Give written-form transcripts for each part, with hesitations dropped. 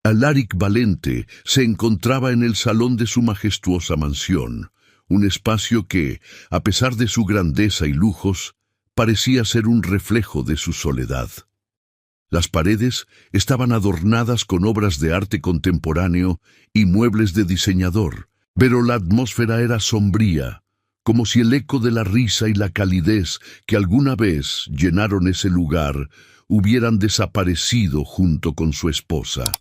Alaric Valente se encontraba en el salón de su majestuosa mansión, un espacio que, a pesar de su grandeza y lujos, parecía ser un reflejo de su soledad. Las paredes estaban adornadas con obras de arte contemporáneo y muebles de diseñador, pero la atmósfera era sombría, como si el eco de la risa y la calidez que alguna vez llenaron ese lugar hubieran desaparecido junto con su esposa.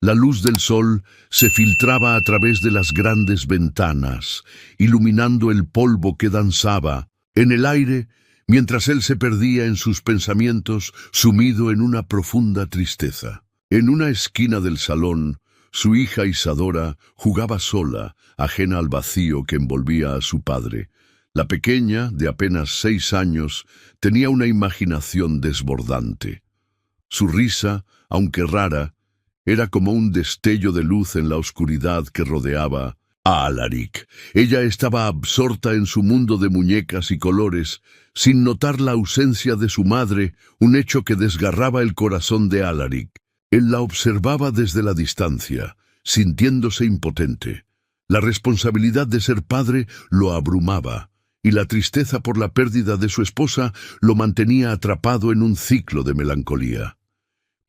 La luz del sol se filtraba a través de las grandes ventanas, iluminando el polvo que danzaba en el aire mientras él se perdía en sus pensamientos, sumido en una profunda tristeza. En una esquina del salón, su hija Isadora jugaba sola, ajena al vacío que envolvía a su padre. La pequeña, de apenas 6 años, tenía una imaginación desbordante. Su risa, aunque rara, era como un destello de luz en la oscuridad que rodeaba a Alaric. Ella estaba absorta en su mundo de muñecas y colores, sin notar la ausencia de su madre, un hecho que desgarraba el corazón de Alaric. Él la observaba desde la distancia, sintiéndose impotente. La responsabilidad de ser padre lo abrumaba, y la tristeza por la pérdida de su esposa lo mantenía atrapado en un ciclo de melancolía.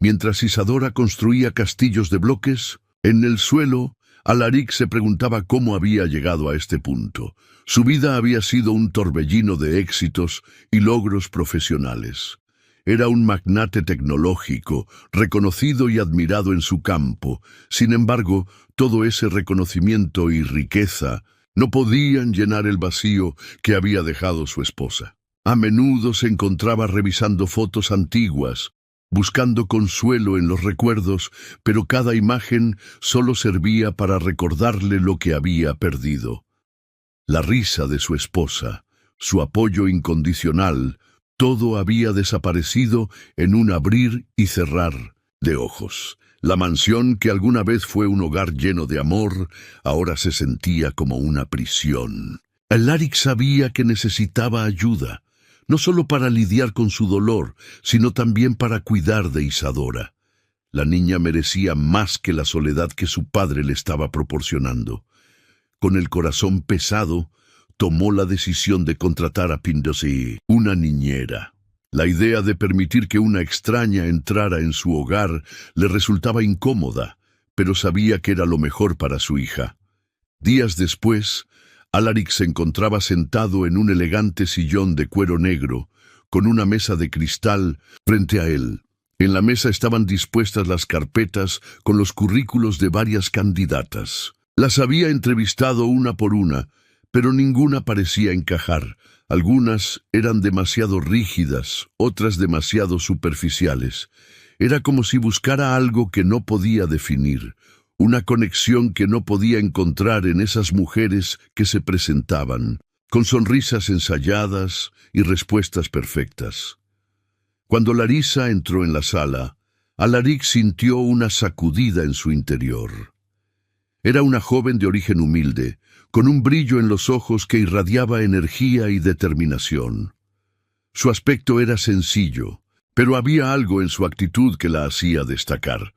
Mientras Isadora construía castillos de bloques, en el suelo, Alaric se preguntaba cómo había llegado a este punto. Su vida había sido un torbellino de éxitos y logros profesionales. Era un magnate tecnológico, reconocido y admirado en su campo. Sin embargo, todo ese reconocimiento y riqueza no podían llenar el vacío que había dejado su esposa. A menudo se encontraba revisando fotos antiguas, buscando consuelo en los recuerdos, pero cada imagen solo servía para recordarle lo que había perdido. La risa de su esposa, su apoyo incondicional, todo había desaparecido en un abrir y cerrar de ojos. La mansión, que alguna vez fue un hogar lleno de amor, ahora se sentía como una prisión. Alaric sabía que necesitaba ayuda, no solo para lidiar con su dolor, sino también para cuidar de Isadora. La niña merecía más que la soledad que su padre le estaba proporcionando. Con el corazón pesado, tomó la decisión de contratar a Pindosy, una niñera. La idea de permitir que una extraña entrara en su hogar le resultaba incómoda, pero sabía que era lo mejor para su hija. Días después, Alaric se encontraba sentado en un elegante sillón de cuero negro, con una mesa de cristal frente a él. En la mesa estaban dispuestas las carpetas con los currículos de varias candidatas. Las había entrevistado una por una, pero ninguna parecía encajar. Algunas eran demasiado rígidas, otras demasiado superficiales. Era como si buscara algo que no podía definir, una conexión que no podía encontrar en esas mujeres que se presentaban, con sonrisas ensayadas y respuestas perfectas. Cuando Larisa entró en la sala, Alaric sintió una sacudida en su interior. Era una joven de origen humilde, con un brillo en los ojos que irradiaba energía y determinación. Su aspecto era sencillo, pero había algo en su actitud que la hacía destacar.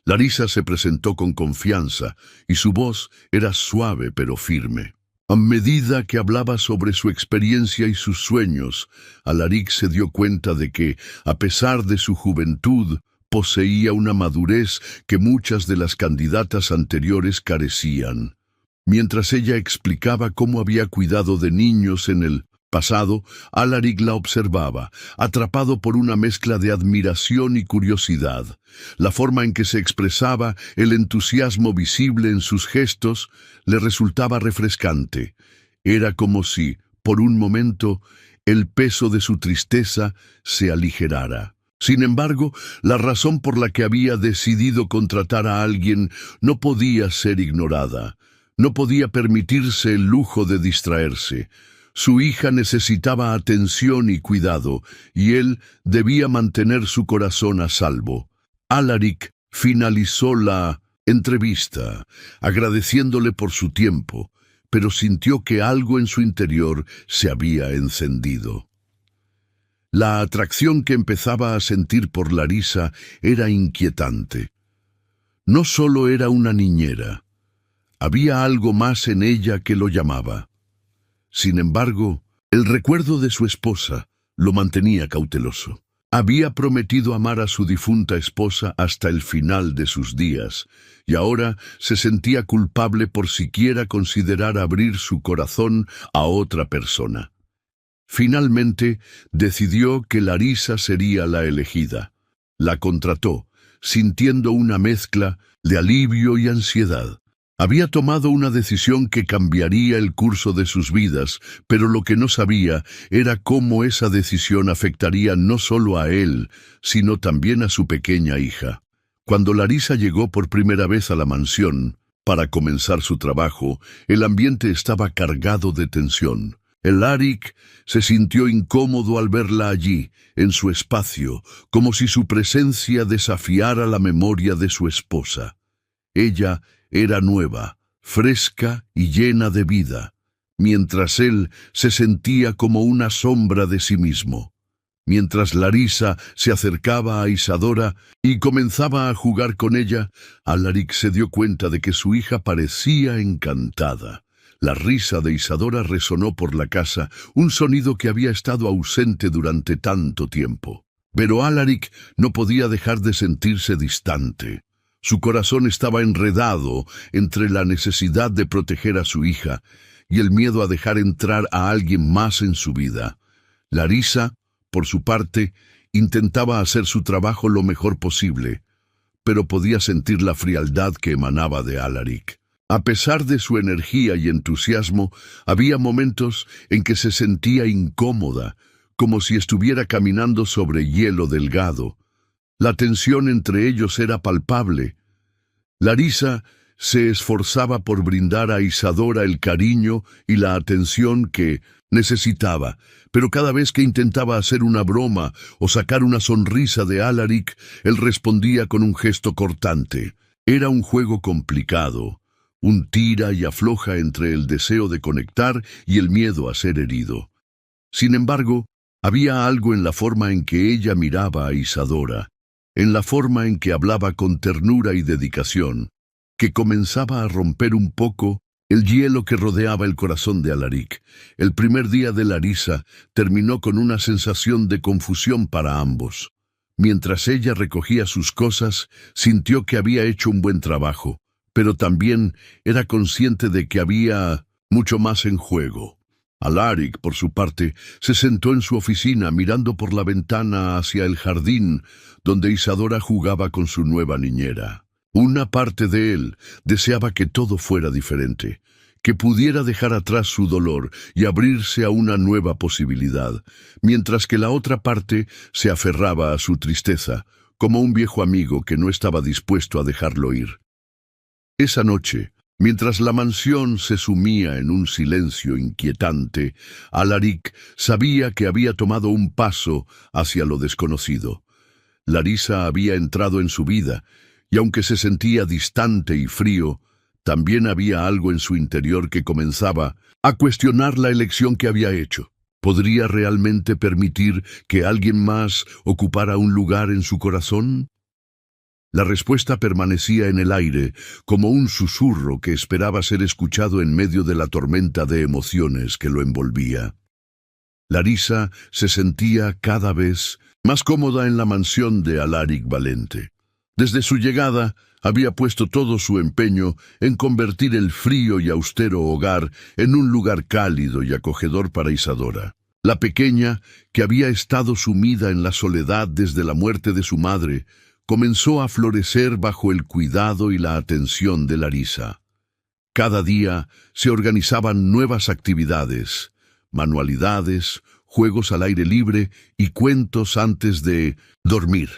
Larisa se presentó con confianza y su voz era suave pero firme. A medida que hablaba sobre su experiencia y sus sueños, Alaric se dio cuenta de que, a pesar de su juventud, poseía una madurez que muchas de las candidatas anteriores carecían. Mientras ella explicaba cómo había cuidado de niños en el pasado, Alaric la observaba, atrapado por una mezcla de admiración y curiosidad. La forma en que se expresaba, el entusiasmo visible en sus gestos, le resultaba refrescante. Era como si, por un momento, el peso de su tristeza se aligerara. Sin embargo, la razón por la que había decidido contratar a alguien no podía ser ignorada. No podía permitirse el lujo de distraerse. Su hija necesitaba atención y cuidado, y él debía mantener su corazón a salvo. Alaric finalizó la entrevista, agradeciéndole por su tiempo, pero sintió que algo en su interior se había encendido. La atracción que empezaba a sentir por Larisa era inquietante. No solo era una niñera, había algo más en ella que lo llamaba. Sin embargo, el recuerdo de su esposa lo mantenía cauteloso. Había prometido amar a su difunta esposa hasta el final de sus días, y ahora se sentía culpable por siquiera considerar abrir su corazón a otra persona. Finalmente, decidió que Larisa sería la elegida. La contrató, sintiendo una mezcla de alivio y ansiedad. Había tomado una decisión que cambiaría el curso de sus vidas, pero lo que no sabía era cómo esa decisión afectaría no solo a él, sino también a su pequeña hija. Cuando Larisa llegó por primera vez a la mansión, para comenzar su trabajo, el ambiente estaba cargado de tensión. Alaric se sintió incómodo al verla allí, en su espacio, como si su presencia desafiara la memoria de su esposa. Ella era nueva, fresca y llena de vida, mientras él se sentía como una sombra de sí mismo. Mientras Larisa se acercaba a Isadora y comenzaba a jugar con ella, Alaric se dio cuenta de que su hija parecía encantada. La risa de Isadora resonó por la casa, un sonido que había estado ausente durante tanto tiempo. Pero Alaric no podía dejar de sentirse distante. Su corazón estaba enredado entre la necesidad de proteger a su hija y el miedo a dejar entrar a alguien más en su vida. Larisa, por su parte, intentaba hacer su trabajo lo mejor posible, pero podía sentir la frialdad que emanaba de Alaric. A pesar de su energía y entusiasmo, había momentos en que se sentía incómoda, como si estuviera caminando sobre hielo delgado. La tensión entre ellos era palpable. Larisa se esforzaba por brindar a Isadora el cariño y la atención que necesitaba, pero cada vez que intentaba hacer una broma o sacar una sonrisa de Alaric, él respondía con un gesto cortante. Era un juego complicado, un tira y afloja entre el deseo de conectar y el miedo a ser herido. Sin embargo, había algo en la forma en que ella miraba a Isadora, en la forma en que hablaba con ternura y dedicación, que comenzaba a romper un poco el hielo que rodeaba el corazón de Alaric. El primer día de Larisa terminó con una sensación de confusión para ambos. Mientras ella recogía sus cosas, sintió que había hecho un buen trabajo, pero también era consciente de que había mucho más en juego. Alaric, por su parte, se sentó en su oficina mirando por la ventana hacia el jardín donde Isadora jugaba con su nueva niñera. Una parte de él deseaba que todo fuera diferente, que pudiera dejar atrás su dolor y abrirse a una nueva posibilidad, mientras que la otra parte se aferraba a su tristeza, como un viejo amigo que no estaba dispuesto a dejarlo ir. Esa noche, mientras la mansión se sumía en un silencio inquietante, Alaric sabía que había tomado un paso hacia lo desconocido. Larisa había entrado en su vida, y aunque se sentía distante y frío, también había algo en su interior que comenzaba a cuestionar la elección que había hecho. ¿Podría realmente permitir que alguien más ocupara un lugar en su corazón? La respuesta permanecía en el aire, como un susurro que esperaba ser escuchado en medio de la tormenta de emociones que lo envolvía. Larisa se sentía cada vez más cómoda en la mansión de Alaric Valente. Desde su llegada, había puesto todo su empeño en convertir el frío y austero hogar en un lugar cálido y acogedor para Isadora. La pequeña, que había estado sumida en la soledad desde la muerte de su madre, comenzó a florecer bajo el cuidado y la atención de Larisa. Cada día se organizaban nuevas actividades, manualidades, juegos al aire libre y cuentos antes de dormir.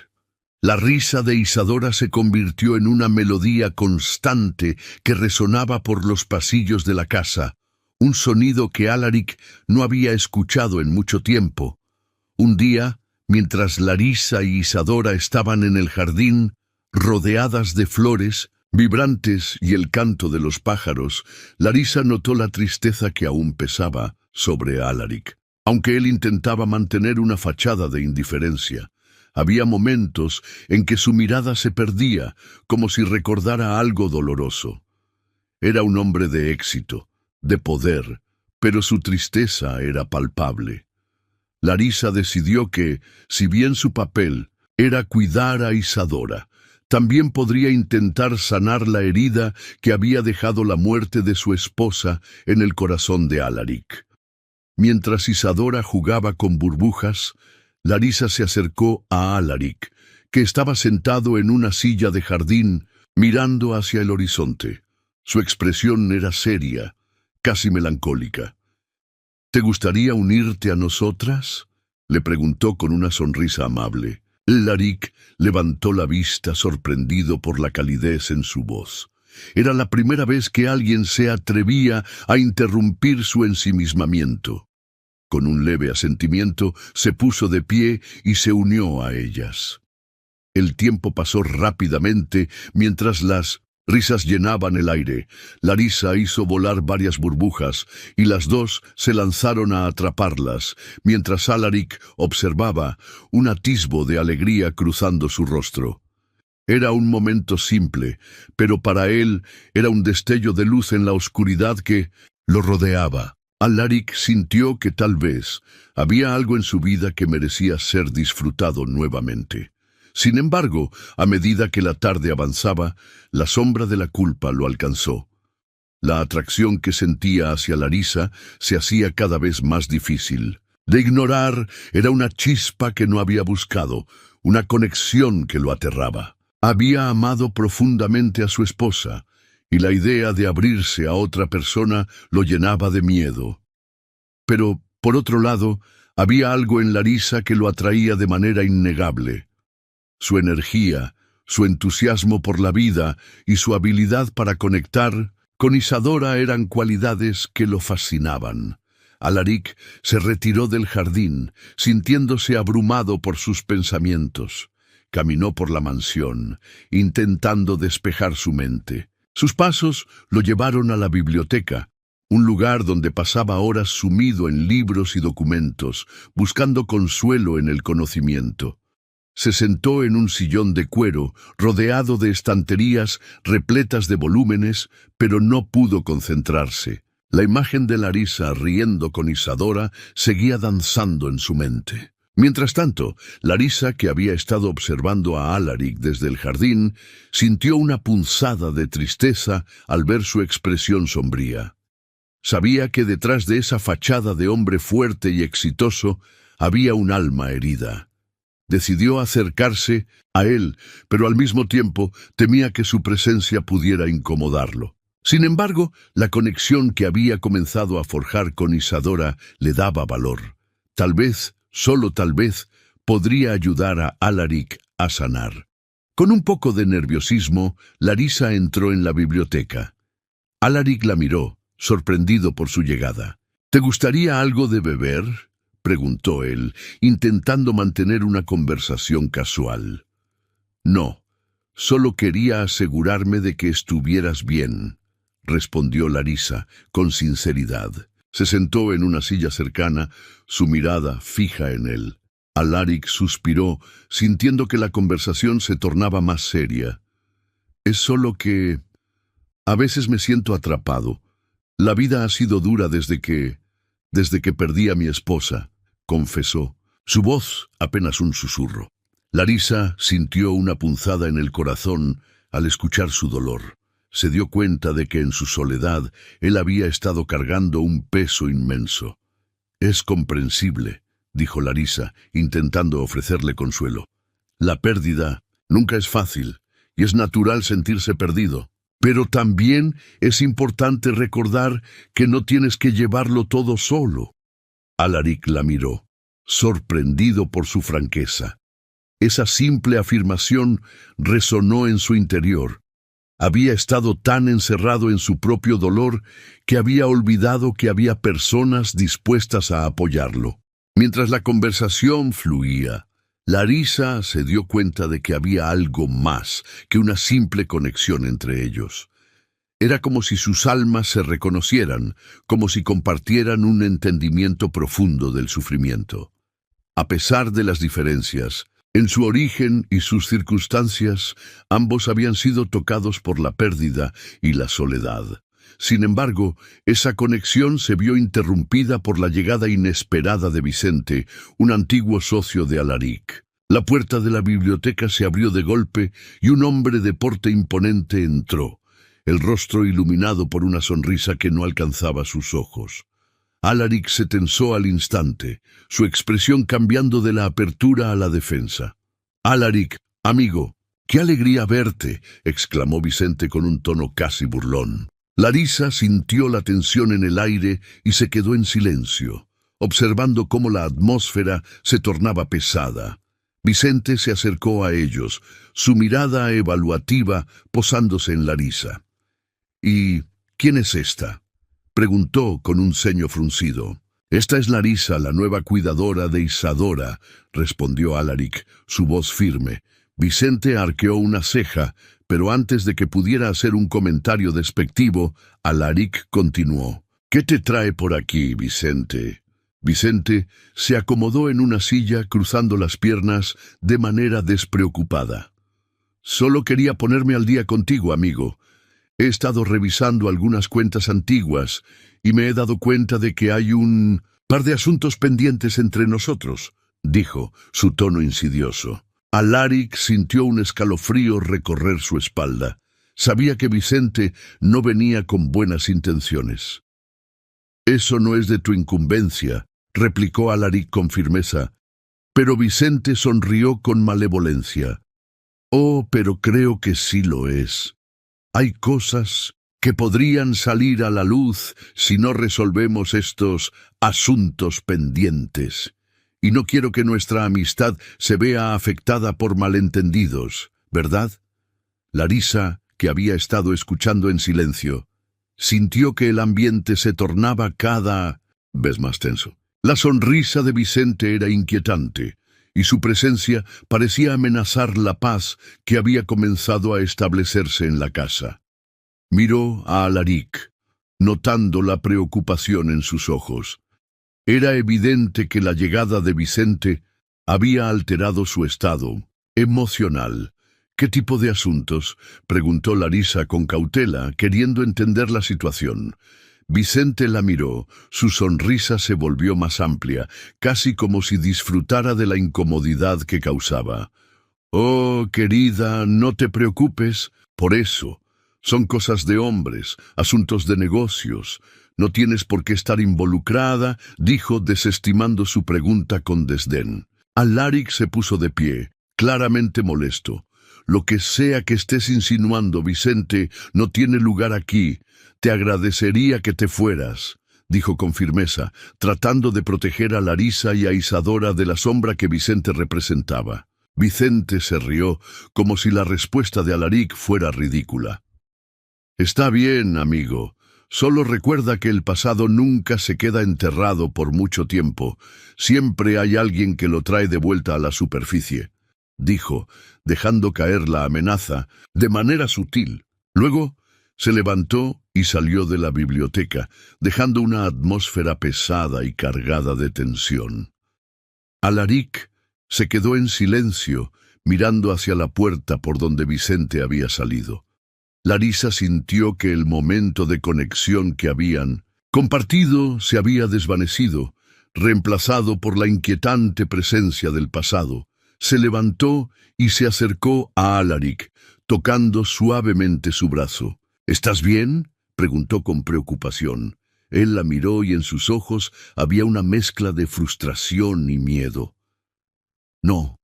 La risa de Isadora se convirtió en una melodía constante que resonaba por los pasillos de la casa, un sonido que Alaric no había escuchado en mucho tiempo. Un día, mientras Larisa y Isadora estaban en el jardín, rodeadas de flores, vibrantes y el canto de los pájaros, Larisa notó la tristeza que aún pesaba sobre Alaric. Aunque él intentaba mantener una fachada de indiferencia, Había momentos en que su mirada se perdía, como si recordara algo doloroso. Era un hombre de éxito, de poder, pero su tristeza era palpable. Larisa decidió que, si bien su papel era cuidar a Isadora, también podría intentar sanar la herida que había dejado la muerte de su esposa en el corazón de Alaric. Mientras Isadora jugaba con burbujas, Larisa se acercó a Alaric, que estaba sentado en una silla de jardín mirando hacia el horizonte. Su expresión era seria, casi melancólica. ¿Te gustaría unirte a nosotras?, le preguntó con una sonrisa amable. Alaric levantó la vista sorprendido por la calidez en su voz. Era la primera vez que alguien se atrevía a interrumpir su ensimismamiento. Con un leve asentimiento, se puso de pie y se unió a ellas. El tiempo pasó rápidamente mientras las risas llenaban el aire. Larisa hizo volar varias burbujas y las dos se lanzaron a atraparlas, mientras Alaric observaba un atisbo de alegría cruzando su rostro. Era un momento simple, pero para él era un destello de luz en la oscuridad que lo rodeaba. Alaric sintió que tal vez había algo en su vida que merecía ser disfrutado nuevamente. Sin embargo, a medida que la tarde avanzaba, la sombra de la culpa lo alcanzó. La atracción que sentía hacia Larisa se hacía cada vez más difícil. De ignorar, era una chispa que no había buscado, una conexión que lo aterraba. Había amado profundamente a su esposa, y la idea de abrirse a otra persona lo llenaba de miedo. Pero, por otro lado, había algo en Larisa que lo atraía de manera innegable. Su energía, su entusiasmo por la vida y su habilidad para conectar con Isadora eran cualidades que lo fascinaban. Alaric se retiró del jardín, sintiéndose abrumado por sus pensamientos. Caminó por la mansión, intentando despejar su mente. Sus pasos lo llevaron a la biblioteca, un lugar donde pasaba horas sumido en libros y documentos, buscando consuelo en el conocimiento. Se sentó en un sillón de cuero, rodeado de estanterías repletas de volúmenes, pero no pudo concentrarse. La imagen de Larisa riendo con Isadora seguía danzando en su mente. Mientras tanto, Larisa, que había estado observando a Alaric desde el jardín, sintió una punzada de tristeza al ver su expresión sombría. Sabía que detrás de esa fachada de hombre fuerte y exitoso había un alma herida. Decidió acercarse a él, pero al mismo tiempo temía que su presencia pudiera incomodarlo. Sin embargo, la conexión que había comenzado a forjar con Isadora le daba valor. Tal vez, solo tal vez, podría ayudar a Alaric a sanar. Con un poco de nerviosismo, Larisa entró en la biblioteca. Alaric la miró, sorprendido por su llegada. ¿Te gustaría algo de beber?, preguntó él, intentando mantener una conversación casual. No, solo quería asegurarme de que estuvieras bien, respondió Larisa, con sinceridad. Se sentó en una silla cercana, su mirada fija en él. Alaric suspiró, sintiendo que la conversación se tornaba más seria. Es solo que a veces me siento atrapado. La vida ha sido dura desde que perdí a mi esposa, confesó, su voz apenas un susurro. Larisa sintió una punzada en el corazón al escuchar su dolor. Se dio cuenta de que en su soledad él había estado cargando un peso inmenso. Es comprensible, dijo Larisa, intentando ofrecerle consuelo. La pérdida nunca es fácil, y es natural sentirse perdido. Pero también es importante recordar que no tienes que llevarlo todo solo. Alaric la miró, sorprendido por su franqueza. Esa simple afirmación resonó en su interior. Había estado tan encerrado en su propio dolor que había olvidado que había personas dispuestas a apoyarlo. Mientras la conversación fluía, Larisa se dio cuenta de que había algo más que una simple conexión entre ellos. Era como si sus almas se reconocieran, como si compartieran un entendimiento profundo del sufrimiento. A pesar de las diferencias, En su origen y sus circunstancias, ambos habían sido tocados por la pérdida y la soledad. Sin embargo, esa conexión se vio interrumpida por la llegada inesperada de Vicente, un antiguo socio de Alaric. La puerta de la biblioteca se abrió de golpe y un hombre de porte imponente entró, el rostro iluminado por una sonrisa que no alcanzaba sus ojos. Alaric se tensó al instante, su expresión cambiando de la apertura a la defensa. «Alaric, amigo, qué alegría verte», exclamó Vicente con un tono casi burlón. Larisa sintió la tensión en el aire y se quedó en silencio, observando cómo la atmósfera se tornaba pesada. Vicente se acercó a ellos, su mirada evaluativa posándose en Larisa. «¿Y quién es esta?», preguntó con un ceño fruncido. «Esta es Larisa, la nueva cuidadora de Isadora», respondió Alaric, su voz firme. Vicente arqueó una ceja, pero antes de que pudiera hacer un comentario despectivo, Alaric continuó. «¿Qué te trae por aquí, Vicente?». Vicente se acomodó en una silla cruzando las piernas de manera despreocupada. «Solo quería ponerme al día contigo, amigo. He estado revisando algunas cuentas antiguas y me he dado cuenta de que hay un par de asuntos pendientes entre nosotros», dijo, su tono insidioso. Alaric sintió un escalofrío recorrer su espalda. Sabía que Vicente no venía con buenas intenciones. «Eso no es de tu incumbencia», replicó Alaric con firmeza. Pero Vicente sonrió con malevolencia. «Oh, pero creo que sí lo es. Hay cosas que podrían salir a la luz si no resolvemos estos asuntos pendientes. Y no quiero que nuestra amistad se vea afectada por malentendidos, ¿verdad?». Larisa, que había estado escuchando en silencio, sintió que el ambiente se tornaba cada vez más tenso. La sonrisa de Vicente era inquietante, y su presencia parecía amenazar la paz que había comenzado a establecerse en la casa. Miró a Alaric, notando la preocupación en sus ojos. Era evidente que la llegada de Vicente había alterado su estado emocional. «¿Qué tipo de asuntos?», preguntó Larisa con cautela, queriendo entender la situación. Vicente la miró, su sonrisa se volvió más amplia, casi como si disfrutara de la incomodidad que causaba. «Oh, querida, no te preocupes por eso. Son cosas de hombres, asuntos de negocios. No tienes por qué estar involucrada», dijo, desestimando su pregunta con desdén. Alaric se puso de pie, claramente molesto. «Lo que sea que estés insinuando, Vicente, no tiene lugar aquí. Te agradecería que te fueras», dijo con firmeza, tratando de proteger a Larisa y a Isadora de la sombra que Vicente representaba. Vicente se rió, como si la respuesta de Alaric fuera ridícula. «Está bien, amigo. Solo recuerda que el pasado nunca se queda enterrado por mucho tiempo. Siempre hay alguien que lo trae de vuelta a la superficie», dijo, dejando caer la amenaza de manera sutil. Luego se levantó y salió de la biblioteca, dejando una atmósfera pesada y cargada de tensión. Alaric se quedó en silencio, mirando hacia la puerta por donde Vicente había salido. Larisa sintió que el momento de conexión que habían compartido se había desvanecido, reemplazado por la inquietante presencia del pasado. Se levantó y se acercó a Alaric, tocando suavemente su brazo. «¿Estás bien?», preguntó con preocupación. Él la miró y en sus ojos había una mezcla de frustración y miedo. «No,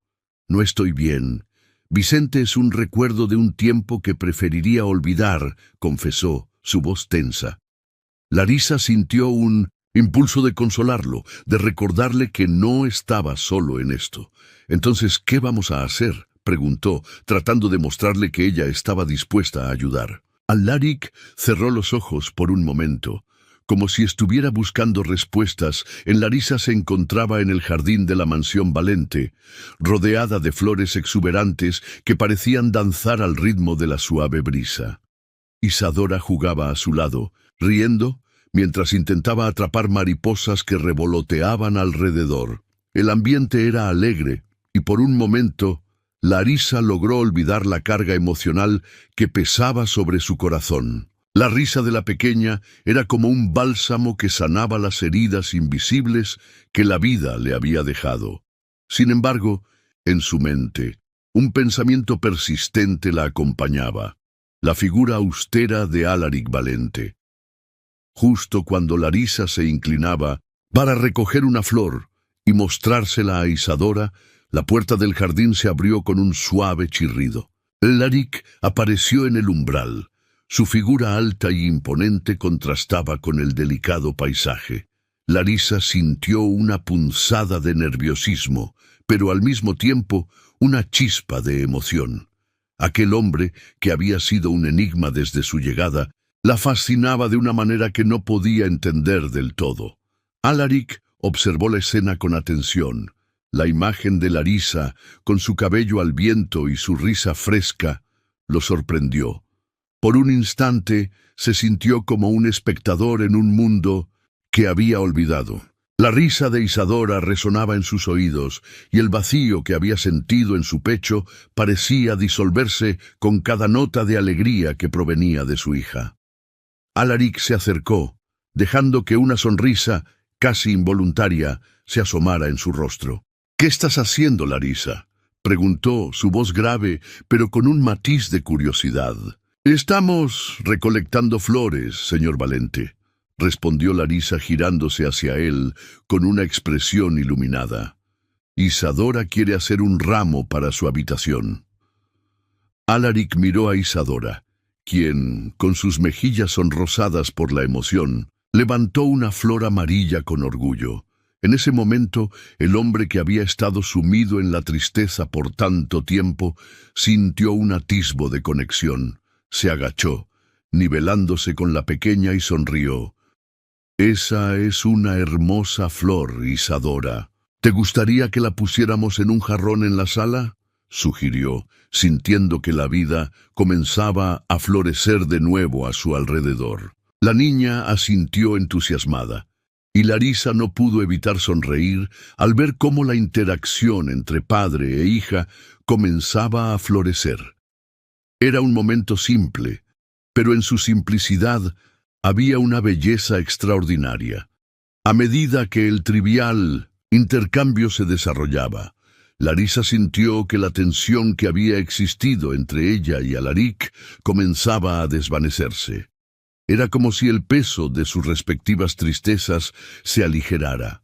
no estoy bien. Vicente es un recuerdo de un tiempo que preferiría olvidar», confesó, su voz tensa. Larisa sintió un impulso de consolarlo, de recordarle que no estaba solo en esto. «Entonces, ¿qué vamos a hacer?», preguntó, tratando de mostrarle que ella estaba dispuesta a ayudar. Alaric cerró los ojos por un momento. Como si estuviera buscando respuestas, Larisa se encontraba en el jardín de la mansión Valente, rodeada de flores exuberantes que parecían danzar al ritmo de la suave brisa. Isadora jugaba a su lado, riendo, mientras intentaba atrapar mariposas que revoloteaban alrededor. El ambiente era alegre, y por un momento, Larisa logró olvidar la carga emocional que pesaba sobre su corazón. La risa de la pequeña era como un bálsamo que sanaba las heridas invisibles que la vida le había dejado. Sin embargo, en su mente, un pensamiento persistente la acompañaba, la figura austera de Alaric Valente. Justo cuando Larisa se inclinaba para recoger una flor y mostrársela a Isadora, la puerta del jardín se abrió con un suave chirrido. Alaric apareció en el umbral. Su figura alta y imponente contrastaba con el delicado paisaje. Larisa sintió una punzada de nerviosismo, pero al mismo tiempo una chispa de emoción. Aquel hombre, que había sido un enigma desde su llegada, la fascinaba de una manera que no podía entender del todo. Alaric observó la escena con atención. La imagen de Larisa, con su cabello al viento y su risa fresca, lo sorprendió. Por un instante se sintió como un espectador en un mundo que había olvidado. La risa de Isadora resonaba en sus oídos y el vacío que había sentido en su pecho parecía disolverse con cada nota de alegría que provenía de su hija. Alaric se acercó, dejando que una sonrisa, casi involuntaria, se asomara en su rostro. «¿Qué estás haciendo, Larisa?», preguntó, su voz grave, pero con un matiz de curiosidad. «Estamos recolectando flores, señor Valente», respondió Larisa girándose hacia él con una expresión iluminada. «Isadora quiere hacer un ramo para su habitación». Alaric miró a Isadora, quien, con sus mejillas sonrosadas por la emoción, levantó una flor amarilla con orgullo. En ese momento, el hombre que había estado sumido en la tristeza por tanto tiempo sintió un atisbo de conexión. Se agachó, nivelándose con la pequeña, y sonrió. «Esa es una hermosa flor, Isadora. ¿Te gustaría que la pusiéramos en un jarrón en la sala?», sugirió, sintiendo que la vida comenzaba a florecer de nuevo a su alrededor. La niña asintió entusiasmada, y Larisa no pudo evitar sonreír al ver cómo la interacción entre padre e hija comenzaba a florecer. Era un momento simple, pero en su simplicidad había una belleza extraordinaria. A medida que el trivial intercambio se desarrollaba, Larisa sintió que la tensión que había existido entre ella y Alaric comenzaba a desvanecerse. Era como si el peso de sus respectivas tristezas se aligerara,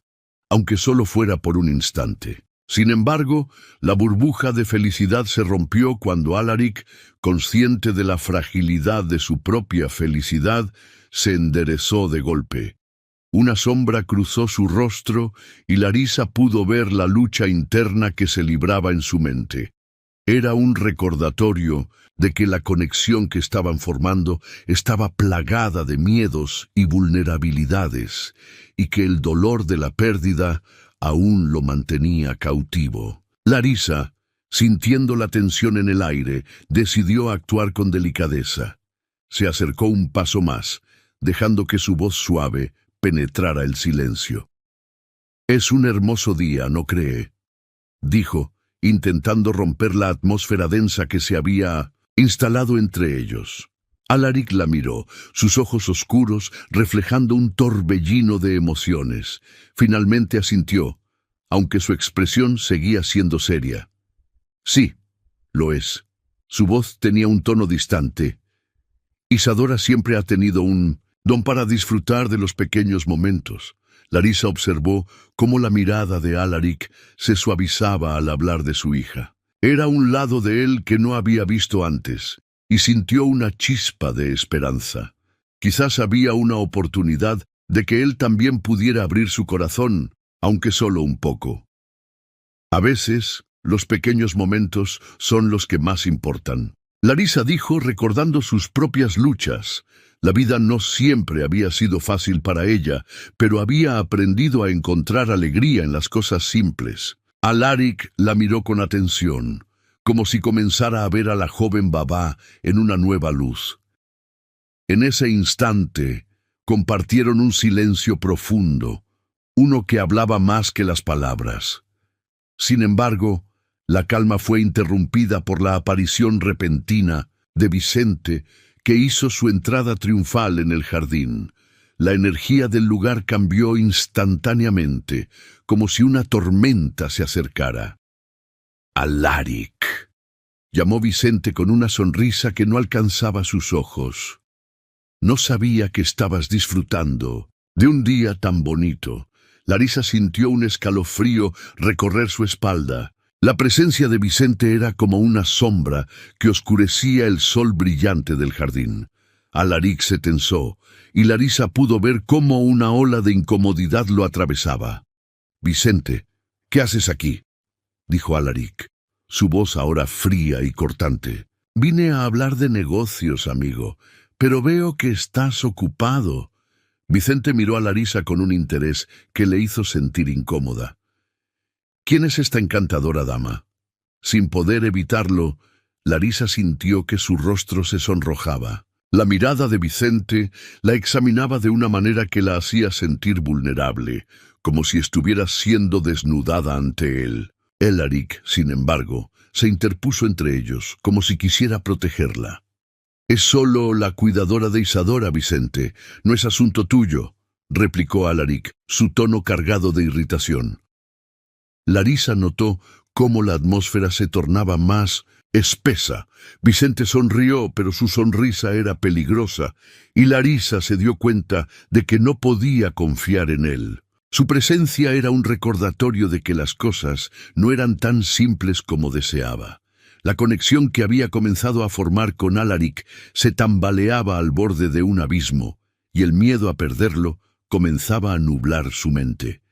aunque solo fuera por un instante. Sin embargo, la burbuja de felicidad se rompió cuando Alaric, consciente de la fragilidad de su propia felicidad, se enderezó de golpe. Una sombra cruzó su rostro y Larisa pudo ver la lucha interna que se libraba en su mente. Era un recordatorio de que la conexión que estaban formando estaba plagada de miedos y vulnerabilidades, y que el dolor de la pérdida aún lo mantenía cautivo. Larisa, sintiendo la tensión en el aire, decidió actuar con delicadeza. Se acercó un paso más, dejando que su voz suave penetrara el silencio. «Es un hermoso día, ¿no cree?», dijo, intentando romper la atmósfera densa que se había instalado entre ellos. Alaric la miró, sus ojos oscuros reflejando un torbellino de emociones. Finalmente asintió, aunque su expresión seguía siendo seria. «Sí, lo es». Su voz tenía un tono distante. Isadora siempre ha tenido un don para disfrutar de los pequeños momentos. Larisa observó cómo la mirada de Alaric se suavizaba al hablar de su hija. Era un lado de él que no había visto antes, y sintió una chispa de esperanza. Quizás había una oportunidad de que él también pudiera abrir su corazón, aunque solo un poco. A veces, los pequeños momentos son los que más importan. Larisa dijo, recordando sus propias luchas. La vida no siempre había sido fácil para ella, pero había aprendido a encontrar alegría en las cosas simples. Alaric la miró con atención, como si comenzara a ver a la joven Baba en una nueva luz. En ese instante, compartieron un silencio profundo, uno que hablaba más que las palabras. Sin embargo, La calma fue interrumpida por la aparición repentina de Vicente, que hizo su entrada triunfal en el jardín. La energía del lugar cambió instantáneamente, como si una tormenta se acercara. «Alaric», llamó Vicente con una sonrisa que no alcanzaba sus ojos. «No sabía que estabas disfrutando de un día tan bonito». Larisa sintió un escalofrío recorrer su espalda. La presencia de Vicente era como una sombra que oscurecía el sol brillante del jardín. Alaric se tensó, y Larisa pudo ver cómo una ola de incomodidad lo atravesaba. «Vicente, ¿qué haces aquí?», dijo Alaric, su voz ahora fría y cortante. «Vine a hablar de negocios, amigo, pero veo que estás ocupado». Vicente miró a Larisa con un interés que le hizo sentir incómoda. «¿Quién es esta encantadora dama?». Sin poder evitarlo, Larisa sintió que su rostro se sonrojaba. La mirada de Vicente la examinaba de una manera que la hacía sentir vulnerable, como si estuviera siendo desnudada ante él. Alaric, sin embargo, se interpuso entre ellos, como si quisiera protegerla. «Es solo la cuidadora de Isadora, Vicente. No es asunto tuyo», replicó Alaric, su tono cargado de irritación. Larisa notó cómo la atmósfera se tornaba más espesa. Vicente sonrió, pero su sonrisa era peligrosa, y Larisa se dio cuenta de que no podía confiar en él. Su presencia era un recordatorio de que las cosas no eran tan simples como deseaba. La conexión que había comenzado a formar con Alaric se tambaleaba al borde de un abismo, y el miedo a perderlo comenzaba a nublar su mente.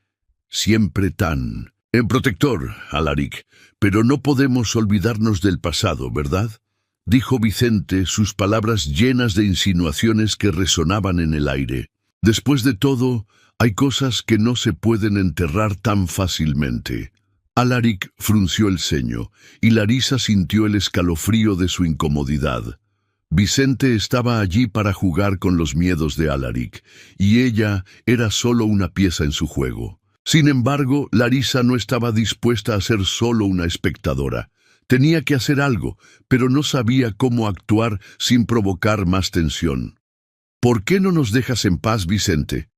«Siempre tan protector, Alaric, pero no podemos olvidarnos del pasado, ¿verdad?», dijo Vicente, sus palabras llenas de insinuaciones que resonaban en el aire. «Después de todo, hay cosas que no se pueden enterrar tan fácilmente». Alaric frunció el ceño, y Larisa sintió el escalofrío de su incomodidad. Vicente estaba allí para jugar con los miedos de Alaric, y ella era solo una pieza en su juego. Sin embargo, Larisa no estaba dispuesta a ser solo una espectadora. Tenía que hacer algo, pero no sabía cómo actuar sin provocar más tensión. «¿Por qué no nos dejas en paz, Vicente?»,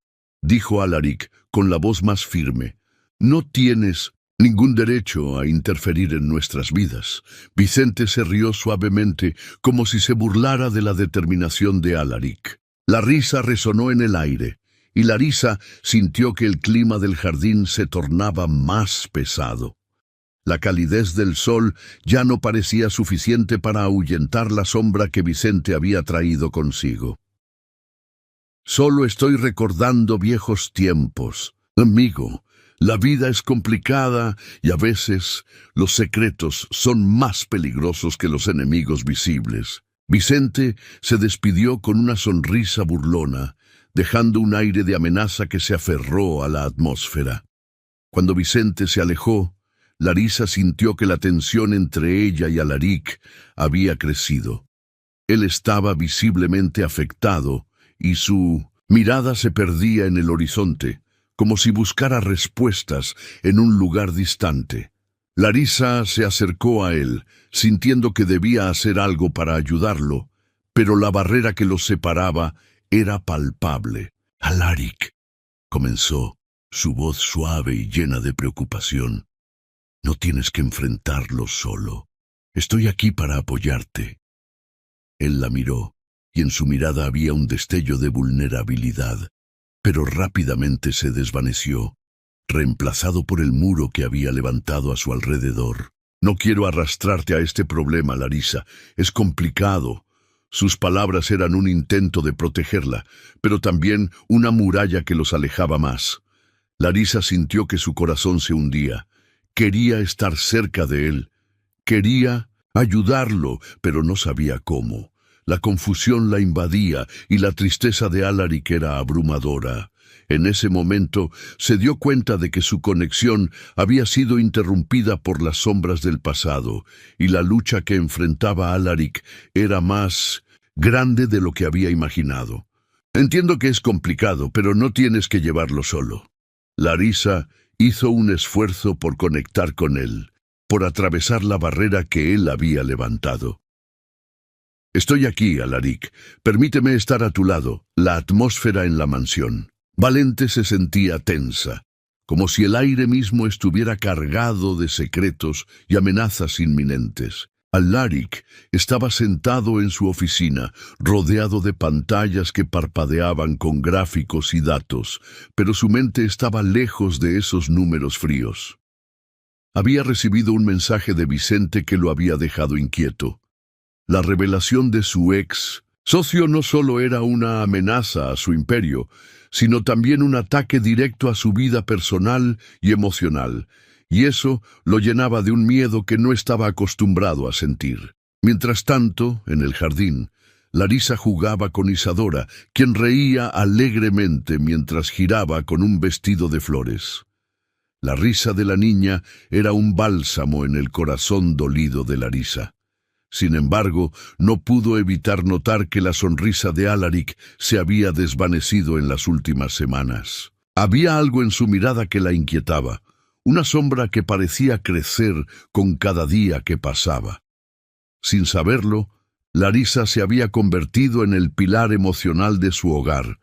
dijo Alaric, con la voz más firme. «No tienes ningún derecho a interferir en nuestras vidas». Vicente se rió suavemente, como si se burlara de la determinación de Alaric. La risa resonó en el aire, y Larisa sintió que el clima del jardín se tornaba más pesado. La calidez del sol ya no parecía suficiente para ahuyentar la sombra que Vicente había traído consigo. «Solo estoy recordando viejos tiempos, amigo. La vida es complicada y a veces los secretos son más peligrosos que los enemigos visibles». Vicente se despidió con una sonrisa burlona, dejando un aire de amenaza que se aferró a la atmósfera. Cuando Vicente se alejó, Larisa sintió que la tensión entre ella y Alaric había crecido. Él estaba visiblemente afectado y su mirada se perdía en el horizonte, como si buscara respuestas en un lugar distante. Larisa se acercó a él, sintiendo que debía hacer algo para ayudarlo, pero la barrera que los separaba era palpable. «Alaric», comenzó, su voz suave y llena de preocupación, «no tienes que enfrentarlo solo. Estoy aquí para apoyarte». Él la miró, y en su mirada había un destello de vulnerabilidad, pero rápidamente se desvaneció, reemplazado por el muro que había levantado a su alrededor. «No quiero arrastrarte a este problema, Larisa. Es complicado». Sus palabras eran un intento de protegerla, pero también una muralla que los alejaba más. Larisa sintió que su corazón se hundía. Quería estar cerca de él. Quería ayudarlo, pero no sabía cómo. La confusión la invadía y la tristeza de Alaric era abrumadora. En ese momento se dio cuenta de que su conexión había sido interrumpida por las sombras del pasado, y la lucha que enfrentaba Alaric era más grande de lo que había imaginado. «Entiendo que es complicado, pero no tienes que llevarlo solo». Larisa hizo un esfuerzo por conectar con él. por atravesar la barrera que él había levantado. «Estoy aquí, Alaric. Permíteme estar a tu lado». La atmósfera en la mansión. Valente se sentía tensa, como si el aire mismo estuviera cargado de secretos y amenazas inminentes. Alaric estaba sentado en su oficina, rodeado de pantallas que parpadeaban con gráficos y datos, pero su mente estaba lejos de esos números fríos. Había recibido un mensaje de Vicente que lo había dejado inquieto. La revelación de su ex socio no solo era una amenaza a su imperio, sino también un ataque directo a su vida personal y emocional, y eso lo llenaba de un miedo que no estaba acostumbrado a sentir. Mientras tanto, en el jardín, Larisa jugaba con Isadora, quien reía alegremente mientras giraba con un vestido de flores. La risa de la niña era un bálsamo en el corazón dolido de Larisa. Sin embargo, no pudo evitar notar que la sonrisa de Alaric se había desvanecido en las últimas semanas. Había algo en su mirada que la inquietaba, una sombra que parecía crecer con cada día que pasaba. Sin saberlo, Larisa se había convertido en el pilar emocional de su hogar,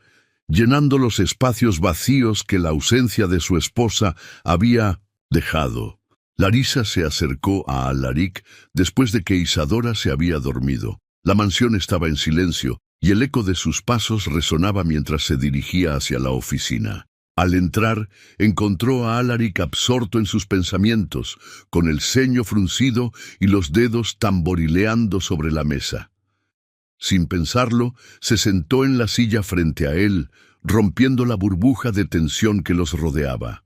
llenando los espacios vacíos que la ausencia de su esposa había dejado. Larisa se acercó a Alaric después de que Isadora se había dormido. La mansión estaba en silencio y el eco de sus pasos resonaba mientras se dirigía hacia la oficina. Al entrar, encontró a Alaric absorto en sus pensamientos, con el ceño fruncido y los dedos tamborileando sobre la mesa. Sin pensarlo, se sentó en la silla frente a él, rompiendo la burbuja de tensión que los rodeaba.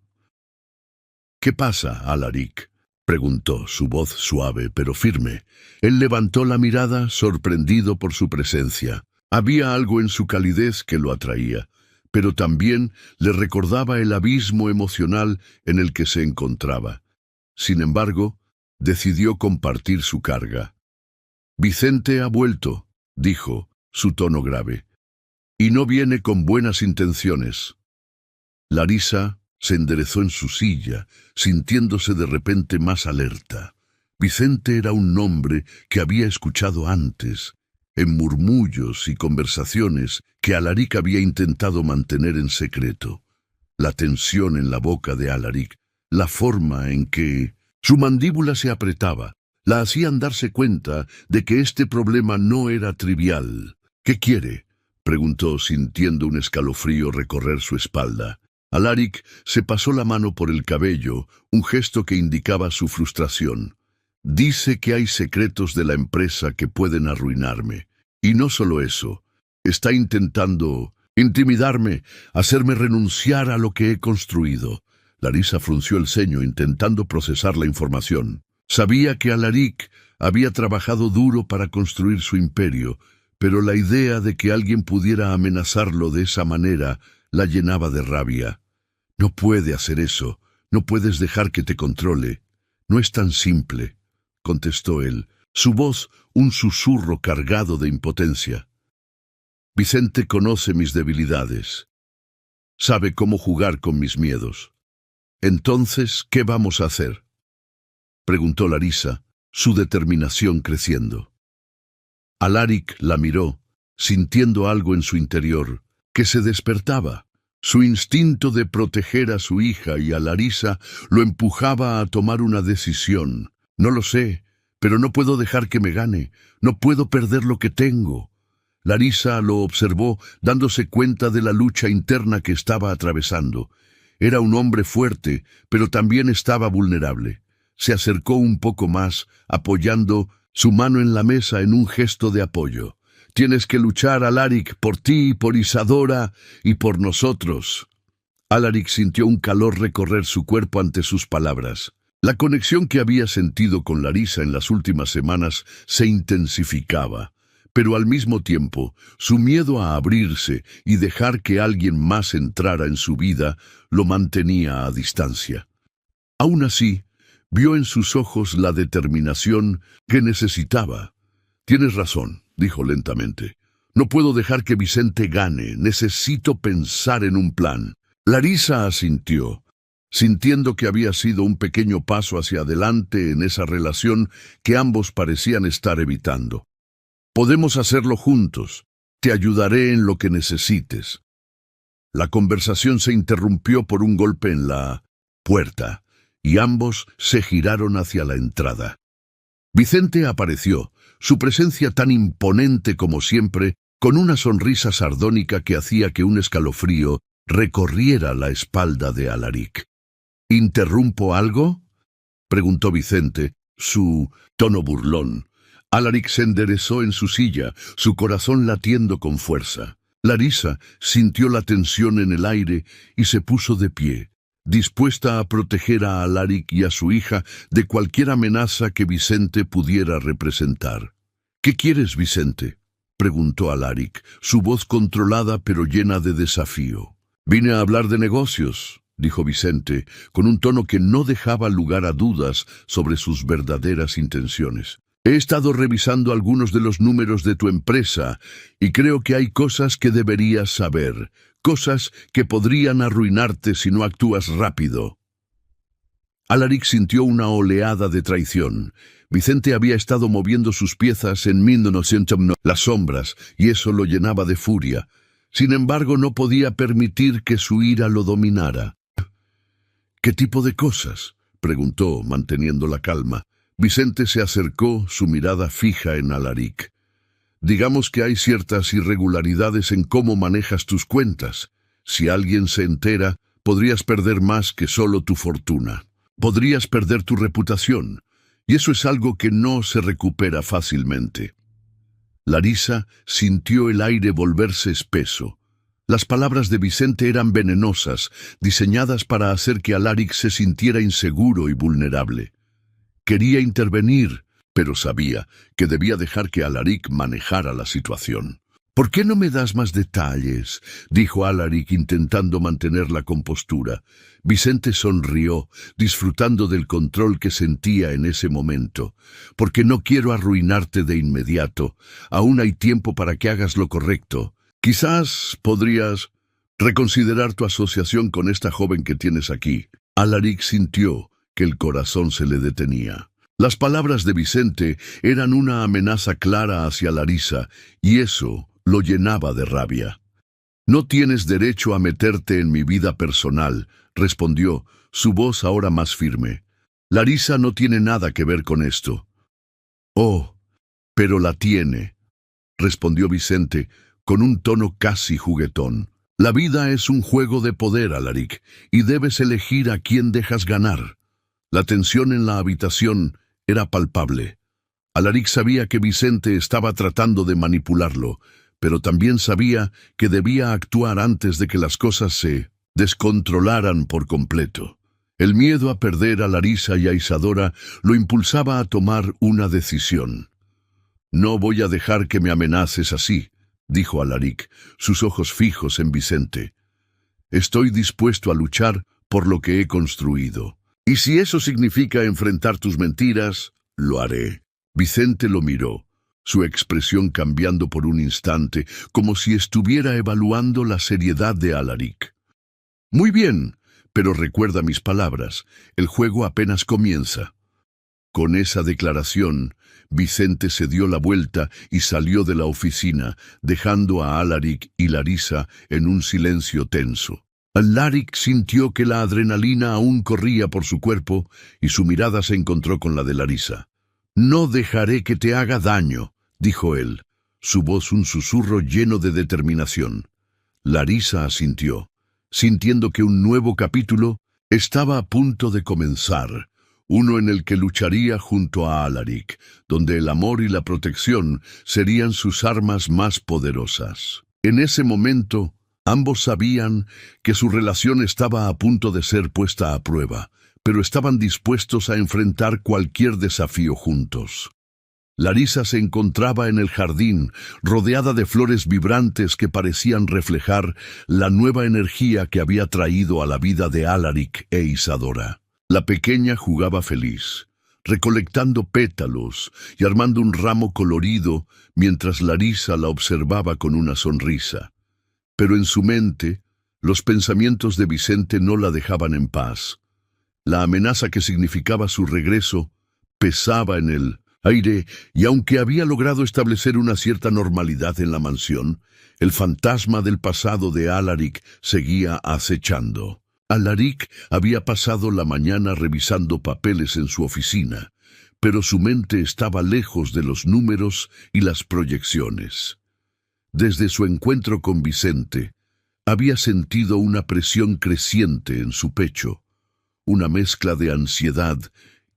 «¿Qué pasa, Alaric?», preguntó, su voz suave pero firme. Él levantó la mirada, sorprendido por su presencia. Había algo en su calidez que lo atraía, pero también le recordaba el abismo emocional en el que se encontraba. Sin embargo, decidió compartir su carga. «Vicente ha vuelto», dijo, su tono grave, «y no viene con buenas intenciones». Larisa se enderezó en su silla, sintiéndose de repente más alerta. Vicente era un nombre que había escuchado antes, en murmullos y conversaciones que Alaric había intentado mantener en secreto. La tensión en la boca de Alaric, la forma en que su mandíbula se apretaba, la hacían darse cuenta de que este problema no era trivial. «¿Qué quiere?», preguntó, sintiendo un escalofrío recorrer su espalda. Alaric se pasó la mano por el cabello, un gesto que indicaba su frustración. «Dice que hay secretos de la empresa que pueden arruinarme. Y no solo eso, está intentando intimidarme, hacerme renunciar a lo que he construido». Larisa frunció el ceño intentando procesar la información. Sabía que Alaric había trabajado duro para construir su imperio, pero la idea de que alguien pudiera amenazarlo de esa manera la llenaba de rabia. «No puede hacer eso, no puedes dejar que te controle. No es tan simple», contestó él, su voz un susurro cargado de impotencia. «Vicente conoce mis debilidades. Sabe cómo jugar con mis miedos. Entonces, ¿qué vamos a hacer?», preguntó Larisa, su determinación creciendo. Alaric la miró, sintiendo algo en su interior, que se despertaba. Su instinto de proteger a su hija y a Larisa lo empujaba a tomar una decisión. «No lo sé, pero no puedo dejar que me gane. No puedo perder lo que tengo». Larisa lo observó, dándose cuenta de la lucha interna que estaba atravesando. Era un hombre fuerte, pero también estaba vulnerable. Se acercó un poco más, apoyando su mano en la mesa en un gesto de apoyo. «Tienes que luchar, Alaric, por ti, por Isadora y por nosotros». Alaric sintió un calor recorrer su cuerpo ante sus palabras. La conexión que había sentido con Larisa en las últimas semanas se intensificaba, pero al mismo tiempo, su miedo a abrirse y dejar que alguien más entrara en su vida lo mantenía a distancia. Aún así, vio en sus ojos la determinación que necesitaba. «Tienes razón», dijo lentamente. «No puedo dejar que Vicente gane. Necesito pensar en un plan». Larisa asintió. sintiendo que había sido un pequeño paso hacia adelante en esa relación que ambos parecían estar evitando. «Podemos hacerlo juntos. Te ayudaré en lo que necesites». La conversación se interrumpió por un golpe en la puerta, y ambos se giraron hacia la entrada. Vicente apareció, su presencia tan imponente como siempre, con una sonrisa sardónica que hacía que un escalofrío recorriera la espalda de Alaric. «¿Interrumpo algo?», preguntó Vicente, su tono burlón. Alaric se enderezó en su silla, su corazón latiendo con fuerza. Larisa sintió la tensión en el aire y se puso de pie, dispuesta a proteger a Alaric y a su hija de cualquier amenaza que Vicente pudiera representar. «¿Qué quieres, Vicente?», preguntó Alaric, su voz controlada pero llena de desafío. «Vine a hablar de negocios», dijo Vicente, con un tono que no dejaba lugar a dudas sobre sus verdaderas intenciones. «He estado revisando algunos de los números de tu empresa y creo que hay cosas que deberías saber, cosas que podrían arruinarte si no actúas rápido». Alaric sintió una oleada de traición. Vicente había estado moviendo sus piezas en 1909, las sombras, y eso lo llenaba de furia. Sin embargo, no podía permitir que su ira lo dominara. «¿Qué tipo de cosas?», preguntó, manteniendo la calma. Vicente se acercó, su mirada fija en Alaric. «Digamos que hay ciertas irregularidades en cómo manejas tus cuentas. Si alguien se entera, podrías perder más que solo tu fortuna. Podrías perder tu reputación, y eso es algo que no se recupera fácilmente». Larisa sintió el aire volverse espeso. Las palabras de Vicente eran venenosas, diseñadas para hacer que Alaric se sintiera inseguro y vulnerable. Quería intervenir, pero sabía que debía dejar que Alaric manejara la situación. «¿Por qué no me das más detalles?», dijo Alaric intentando mantener la compostura. Vicente sonrió, disfrutando del control que sentía en ese momento. «Porque no quiero arruinarte de inmediato. Aún hay tiempo para que hagas lo correcto. Quizás podrías reconsiderar tu asociación con esta joven que tienes aquí». Alaric sintió que el corazón se le detenía. Las palabras de Vicente eran una amenaza clara hacia Larisa, y eso lo llenaba de rabia. «No tienes derecho a meterte en mi vida personal», respondió, su voz ahora más firme. «Larisa no tiene nada que ver con esto». «Oh, pero la tiene», respondió Vicente, con un tono casi juguetón. «La vida es un juego de poder, Alaric, y debes elegir a quién dejas ganar». La tensión en la habitación era palpable. Alaric sabía que Vicente estaba tratando de manipularlo, pero también sabía que debía actuar antes de que las cosas se descontrolaran por completo. El miedo a perder a Larisa y a Isadora lo impulsaba a tomar una decisión. «No voy a dejar que me amenaces así», dijo Alaric, sus ojos fijos en Vicente. «Estoy dispuesto a luchar por lo que he construido. Y si eso significa enfrentar tus mentiras, lo haré». Vicente lo miró, su expresión cambiando por un instante, como si estuviera evaluando la seriedad de Alaric. «Muy bien, pero recuerda mis palabras, el juego apenas comienza». Con esa declaración, Vicente se dio la vuelta y salió de la oficina, dejando a Alaric y Larisa en un silencio tenso. Alaric sintió que la adrenalina aún corría por su cuerpo y su mirada se encontró con la de Larisa. «No dejaré que te haga daño», dijo él, su voz un susurro lleno de determinación. Larisa asintió, sintiendo que un nuevo capítulo estaba a punto de comenzar, uno en el que lucharía junto a Alaric, donde el amor y la protección serían sus armas más poderosas. En ese momento, ambos sabían que su relación estaba a punto de ser puesta a prueba, pero estaban dispuestos a enfrentar cualquier desafío juntos. Larisa se encontraba en el jardín, rodeada de flores vibrantes que parecían reflejar la nueva energía que había traído a la vida de Alaric e Isadora. La pequeña jugaba feliz, recolectando pétalos y armando un ramo colorido, mientras Larisa la observaba con una sonrisa. Pero en su mente, los pensamientos de Vicente no la dejaban en paz. La amenaza que significaba su regreso pesaba en el aire, y aunque había logrado establecer una cierta normalidad en la mansión, el fantasma del pasado de Alaric seguía acechando. Alaric había pasado la mañana revisando papeles en su oficina, pero su mente estaba lejos de los números y las proyecciones. Desde su encuentro con Vicente, había sentido una presión creciente en su pecho, una mezcla de ansiedad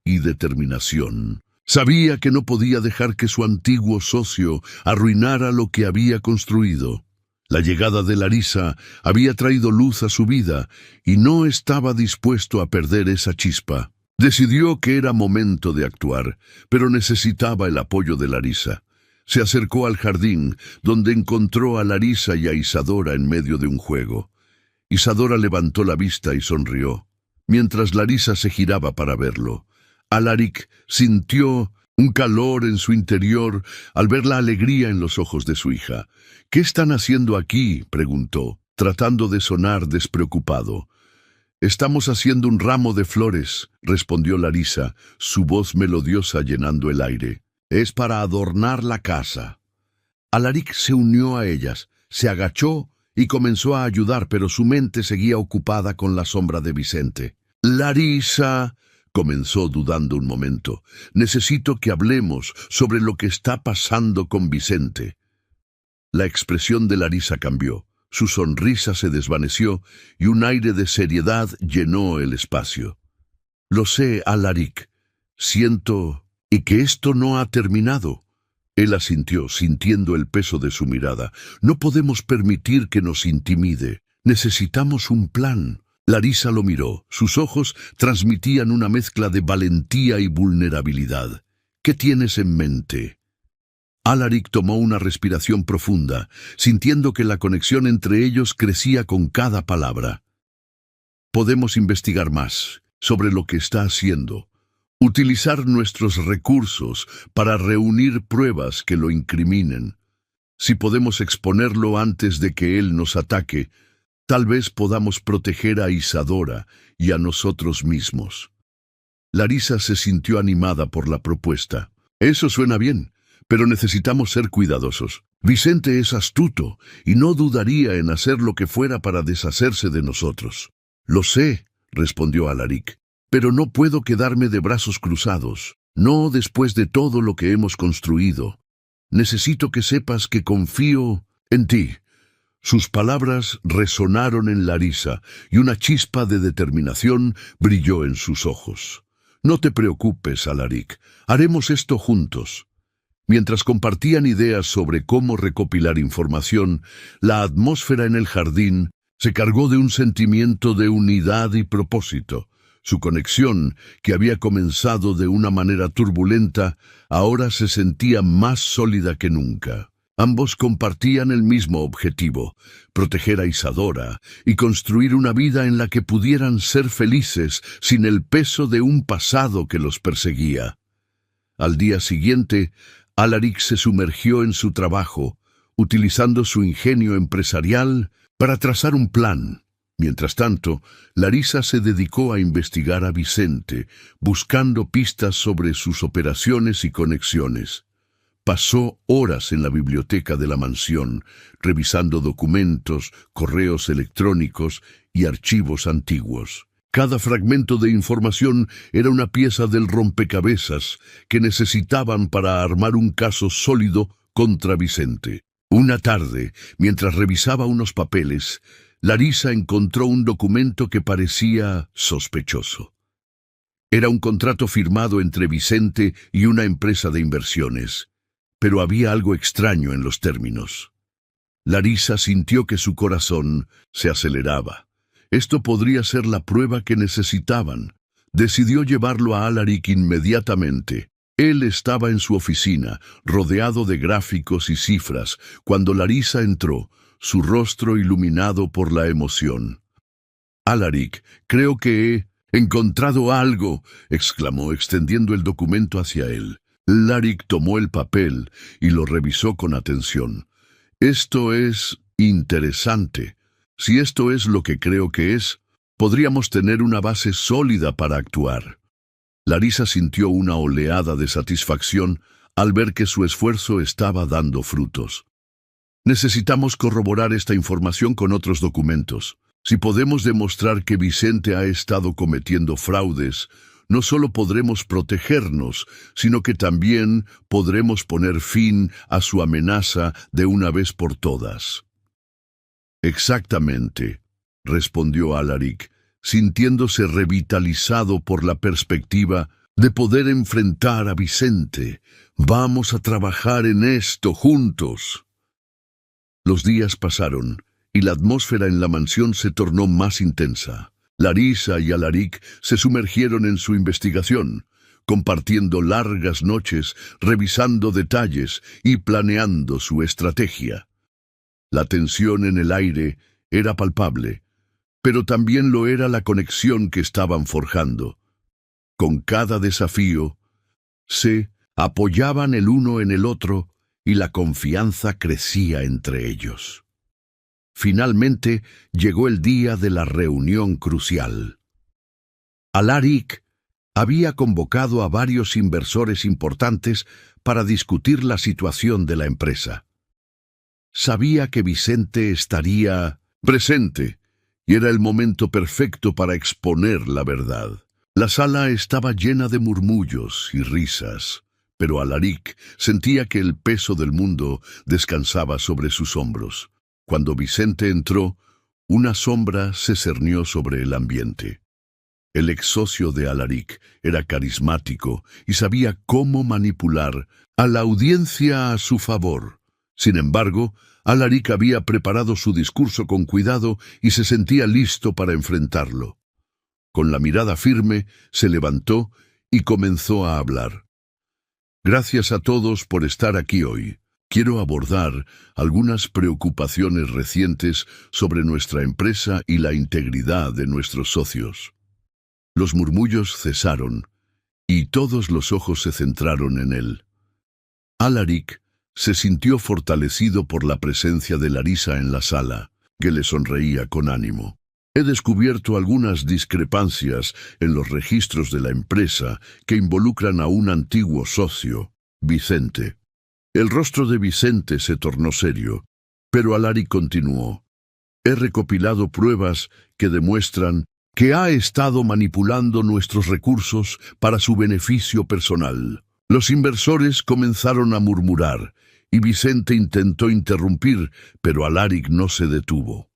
y determinación. Sabía que no podía dejar que su antiguo socio arruinara lo que había construido. La llegada de Larisa había traído luz a su vida y no estaba dispuesto a perder esa chispa. Decidió que era momento de actuar, pero necesitaba el apoyo de Larisa. Se acercó al jardín, donde encontró a Larisa y a Isadora en medio de un juego. Isadora levantó la vista y sonrió, mientras Larisa se giraba para verlo. Alaric sintió un calor en su interior al ver la alegría en los ojos de su hija. «¿Qué están haciendo aquí?», preguntó, tratando de sonar despreocupado. «Estamos haciendo un ramo de flores», respondió Larisa, su voz melodiosa llenando el aire. «Es para adornar la casa». Alaric se unió a ellas, se agachó y comenzó a ayudar, pero su mente seguía ocupada con la sombra de Vicente. «Larisa», comenzó dudando un momento, «necesito que hablemos sobre lo que está pasando con Vicente». La expresión de Larisa cambió, su sonrisa se desvaneció y un aire de seriedad llenó el espacio. «Lo sé, Alaric. Siento y que esto no ha terminado». Él asintió, sintiendo el peso de su mirada. «No podemos permitir que nos intimide. Necesitamos un plan». Larisa lo miró. Sus ojos transmitían una mezcla de valentía y vulnerabilidad. «¿Qué tienes en mente?». Alaric tomó una respiración profunda, sintiendo que la conexión entre ellos crecía con cada palabra. «Podemos investigar más sobre lo que está haciendo. Utilizar nuestros recursos para reunir pruebas que lo incriminen. Si podemos exponerlo antes de que él nos ataque, tal vez podamos proteger a Isadora y a nosotros mismos». Larisa se sintió animada por la propuesta. «Eso suena bien, pero necesitamos ser cuidadosos. Vicente es astuto y no dudaría en hacer lo que fuera para deshacerse de nosotros». «Lo sé», respondió Alaric, «pero no puedo quedarme de brazos cruzados, no después de todo lo que hemos construido. Necesito que sepas que confío en ti». Sus palabras resonaron en Larisa y una chispa de determinación brilló en sus ojos. «No te preocupes, Alaric, haremos esto juntos». Mientras compartían ideas sobre cómo recopilar información, la atmósfera en el jardín se cargó de un sentimiento de unidad y propósito. Su conexión, que había comenzado de una manera turbulenta, ahora se sentía más sólida que nunca. Ambos compartían el mismo objetivo: proteger a Isadora y construir una vida en la que pudieran ser felices sin el peso de un pasado que los perseguía. Al día siguiente, Alaric se sumergió en su trabajo, utilizando su ingenio empresarial para trazar un plan. Mientras tanto, Larisa se dedicó a investigar a Vicente, buscando pistas sobre sus operaciones y conexiones. Pasó horas en la biblioteca de la mansión, revisando documentos, correos electrónicos y archivos antiguos. Cada fragmento de información era una pieza del rompecabezas que necesitaban para armar un caso sólido contra Vicente. Una tarde, mientras revisaba unos papeles, Larisa encontró un documento que parecía sospechoso. Era un contrato firmado entre Vicente y una empresa de inversiones, pero había algo extraño en los términos. Larisa sintió que su corazón se aceleraba. Esto podría ser la prueba que necesitaban. Decidió llevarlo a Alaric inmediatamente. Él estaba en su oficina, rodeado de gráficos y cifras, cuando Larisa entró, su rostro iluminado por la emoción. «Alaric, creo que he encontrado algo», exclamó, extendiendo el documento hacia él. Alaric tomó el papel y lo revisó con atención. «Esto es interesante. Si esto es lo que creo que es, podríamos tener una base sólida para actuar. Larisa sintió una oleada de satisfacción al ver que su esfuerzo estaba dando frutos. Necesitamos corroborar esta información con otros documentos. Si podemos demostrar que Vicente ha estado cometiendo fraudes, no solo podremos protegernos, sino que también podremos poner fin a su amenaza de una vez por todas. Exactamente, respondió Alaric, sintiéndose revitalizado por la perspectiva de poder enfrentar a Vicente. Vamos a trabajar en esto juntos. Los días pasaron y la atmósfera en la mansión se tornó más intensa. Larisa y Alaric se sumergieron en su investigación, compartiendo largas noches, revisando detalles y planeando su estrategia. La tensión en el aire era palpable, pero también lo era la conexión que estaban forjando. Con cada desafío, se apoyaban el uno en el otro y la confianza crecía entre ellos. Finalmente llegó el día de la reunión crucial. Alaric había convocado a varios inversores importantes para discutir la situación de la empresa. Sabía que Vicente estaría presente y era el momento perfecto para exponer la verdad. La sala estaba llena de murmullos y risas, pero Alaric sentía que el peso del mundo descansaba sobre sus hombros. Cuando Vicente entró, una sombra se cernió sobre el ambiente. El ex socio de Alaric era carismático y sabía cómo manipular a la audiencia a su favor. Sin embargo, Alaric había preparado su discurso con cuidado y se sentía listo para enfrentarlo. Con la mirada firme, se levantó y comenzó a hablar. Gracias a todos por estar aquí hoy. Quiero abordar algunas preocupaciones recientes sobre nuestra empresa y la integridad de nuestros socios. Los murmullos cesaron y todos los ojos se centraron en él. Alaric se sintió fortalecido por la presencia de Larisa en la sala, que le sonreía con ánimo. He descubierto algunas discrepancias en los registros de la empresa que involucran a un antiguo socio, Vicente. El rostro de Vicente se tornó serio, pero Alaric continuó. He recopilado pruebas que demuestran que ha estado manipulando nuestros recursos para su beneficio personal. Los inversores comenzaron a murmurar, y Vicente intentó interrumpir, pero Alaric no se detuvo.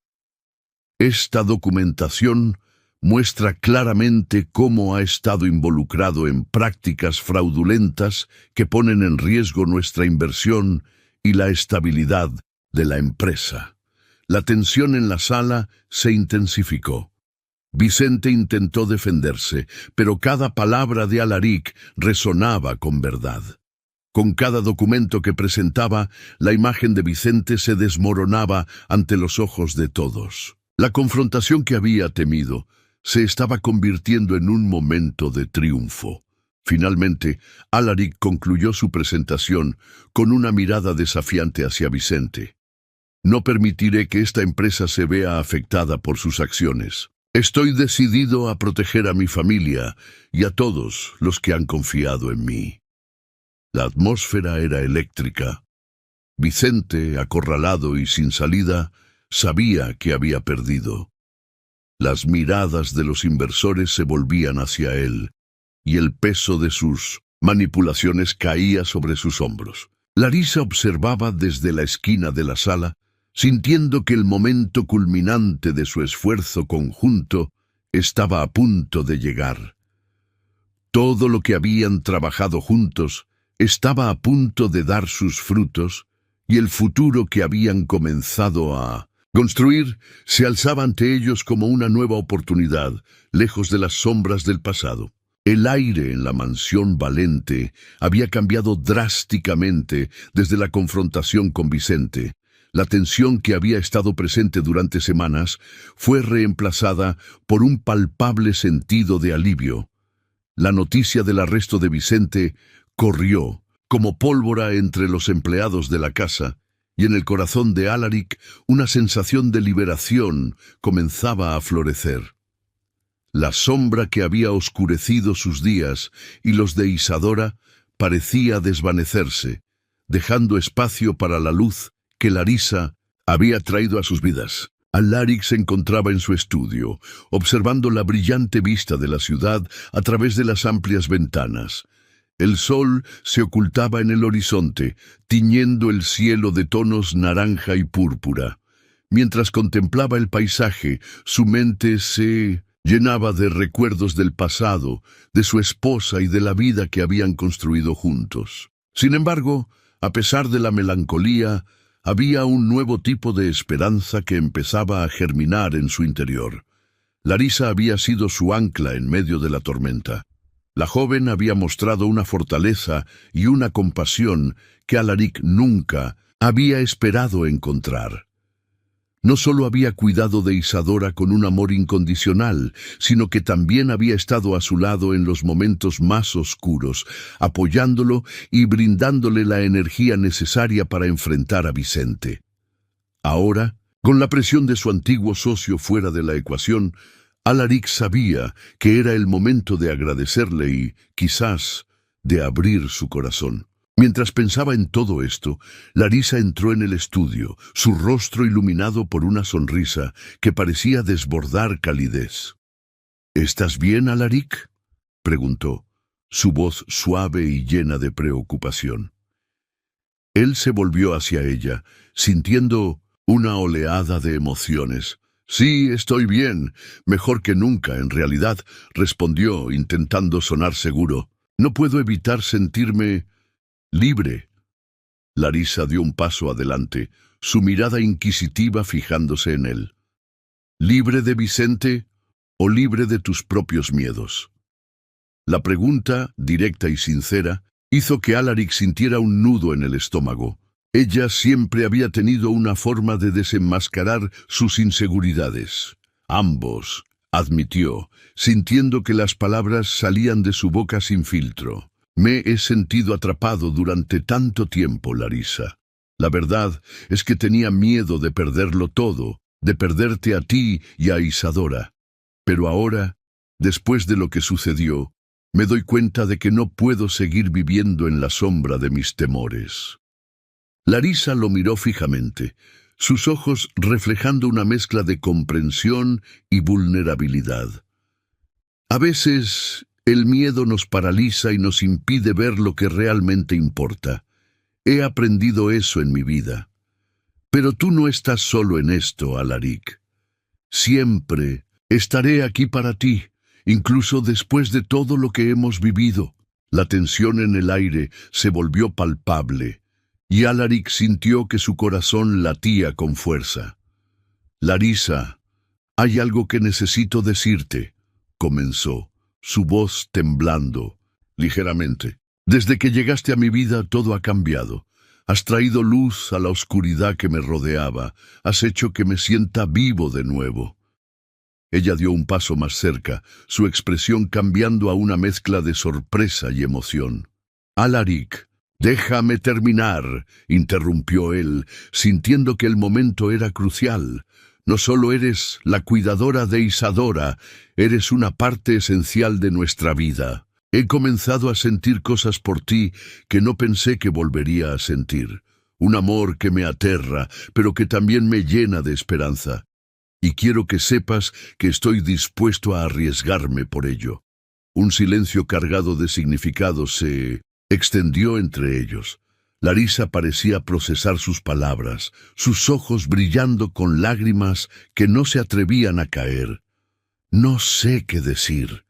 Esta documentación muestra claramente cómo ha estado involucrado en prácticas fraudulentas que ponen en riesgo nuestra inversión y la estabilidad de la empresa. La tensión en la sala se intensificó. Vicente intentó defenderse, pero cada palabra de Alaric resonaba con verdad. Con cada documento que presentaba, la imagen de Vicente se desmoronaba ante los ojos de todos. La confrontación que había temido se estaba convirtiendo en un momento de triunfo. Finalmente, Alaric concluyó su presentación con una mirada desafiante hacia Vicente. No permitiré que esta empresa se vea afectada por sus acciones. Estoy decidido a proteger a mi familia y a todos los que han confiado en mí. La atmósfera era eléctrica. Vicente, acorralado y sin salida, sabía que había perdido. Las miradas de los inversores se volvían hacia él, y el peso de sus manipulaciones caía sobre sus hombros. Larisa observaba desde la esquina de la sala, sintiendo que el momento culminante de su esfuerzo conjunto estaba a punto de llegar. Todo lo que habían trabajado juntos estaba a punto de dar sus frutos, y el futuro que habían comenzado a construir se alzaba ante ellos como una nueva oportunidad, lejos de las sombras del pasado. El aire en la mansión Valente había cambiado drásticamente desde la confrontación con Vicente. La tensión que había estado presente durante semanas fue reemplazada por un palpable sentido de alivio. La noticia del arresto de Vicente corrió como pólvora entre los empleados de la casa, y en el corazón de Alaric una sensación de liberación comenzaba a florecer. La sombra que había oscurecido sus días y los de Isadora parecía desvanecerse, dejando espacio para la luz que Larisa había traído a sus vidas. Alaric se encontraba en su estudio, observando la brillante vista de la ciudad a través de las amplias ventanas. El sol se ocultaba en el horizonte, tiñendo el cielo de tonos naranja y púrpura. Mientras contemplaba el paisaje, su mente se llenaba de recuerdos del pasado, de su esposa y de la vida que habían construido juntos. Sin embargo, a pesar de la melancolía, había un nuevo tipo de esperanza que empezaba a germinar en su interior. Larisa había sido su ancla en medio de la tormenta. La joven había mostrado una fortaleza y una compasión que Alaric nunca había esperado encontrar. No solo había cuidado de Isadora con un amor incondicional, sino que también había estado a su lado en los momentos más oscuros, apoyándolo y brindándole la energía necesaria para enfrentar a Vicente. Ahora, con la presión de su antiguo socio fuera de la ecuación, Alaric sabía que era el momento de agradecerle y, quizás, de abrir su corazón. Mientras pensaba en todo esto, Larisa entró en el estudio, su rostro iluminado por una sonrisa que parecía desbordar calidez. «¿Estás bien, Alaric?», preguntó, su voz suave y llena de preocupación. Él se volvió hacia ella, sintiendo una oleada de emociones. «Sí, estoy bien, mejor que nunca, en realidad», respondió, intentando sonar seguro. «No puedo evitar sentirme libre». Larisa dio un paso adelante, su mirada inquisitiva fijándose en él. ¿Libre de Vicente o libre de tus propios miedos? La pregunta, directa y sincera, hizo que Alaric sintiera un nudo en el estómago. Ella siempre había tenido una forma de desenmascarar sus inseguridades. Ambos, admitió, sintiendo que las palabras salían de su boca sin filtro. «Me he sentido atrapado durante tanto tiempo, Larisa. La verdad es que tenía miedo de perderlo todo, de perderte a ti y a Isadora. Pero ahora, después de lo que sucedió, me doy cuenta de que no puedo seguir viviendo en la sombra de mis temores». Larisa lo miró fijamente, sus ojos reflejando una mezcla de comprensión y vulnerabilidad. A veces el miedo nos paraliza y nos impide ver lo que realmente importa. He aprendido eso en mi vida. Pero tú no estás solo en esto, Alaric. Siempre estaré aquí para ti, incluso después de todo lo que hemos vivido. La tensión en el aire se volvió palpable, y Alaric sintió que su corazón latía con fuerza. «Larisa, hay algo que necesito decirte», comenzó, su voz temblando ligeramente. «Desde que llegaste a mi vida todo ha cambiado. Has traído luz a la oscuridad que me rodeaba. Has hecho que me sienta vivo de nuevo». Ella dio un paso más cerca, su expresión cambiando a una mezcla de sorpresa y emoción. «Alaric, déjame terminar», interrumpió él, sintiendo que el momento era crucial. «No solo eres la cuidadora de Isadora, eres una parte esencial de nuestra vida. He comenzado a sentir cosas por ti que no pensé que volvería a sentir. Un amor que me aterra, pero que también me llena de esperanza. Y quiero que sepas que estoy dispuesto a arriesgarme por ello». Un silencio cargado de significado se extendió entre ellos. Larisa parecía procesar sus palabras, sus ojos brillando con lágrimas que no se atrevían a caer. «No sé qué decir»,